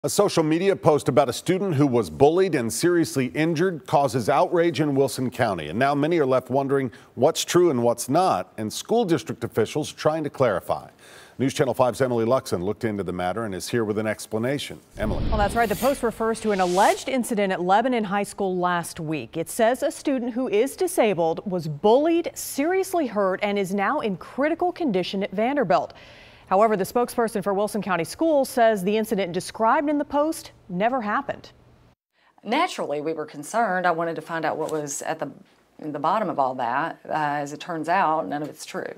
A social media post about a student who was bullied and seriously injured causes outrage in Wilson County. And now many are left wondering what's true and what's not, and school district officials trying to clarify. News Channel 5's Emily Luxon looked into the matter and is here with an explanation. Emily. Well, that's right. The post refers to an alleged incident at Lebanon High School last week. It says a student who is disabled was bullied, seriously hurt, and is now in critical condition at Vanderbilt. However, the spokesperson for Wilson County Schools says the incident described in the post never happened. Naturally, we were concerned. I wanted to find out what was at the bottom of all that. As it turns out, none of it's true.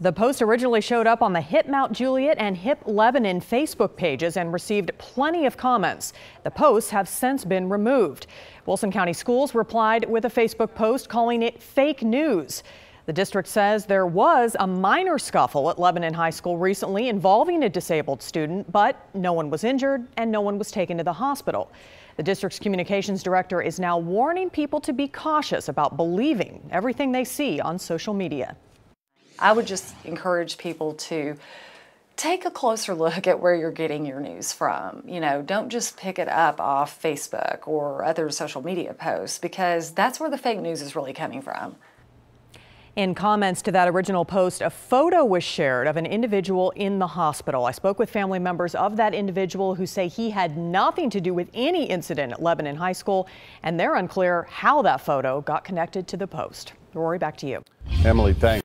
The post originally showed up on the Hip Mount Juliet and Hip Lebanon Facebook pages and received plenty of comments. The posts have since been removed. Wilson County Schools replied with a Facebook post calling it fake news. The district says there was a minor scuffle at Lebanon High School recently involving a disabled student, but no one was injured and no one was taken to the hospital. The district's communications director is now warning people to be cautious about believing everything they see on social media. I would just encourage people to take a closer look at where you're getting your news from. You know, don't just pick it up off Facebook or other social media posts, because that's where the fake news is really coming from. In comments to that original post, a photo was shared of an individual in the hospital. I spoke with family members of that individual who say he had nothing to do with any incident at Lebanon High School, and they're unclear how that photo got connected to the post. Rory, back to you. Emily, thanks.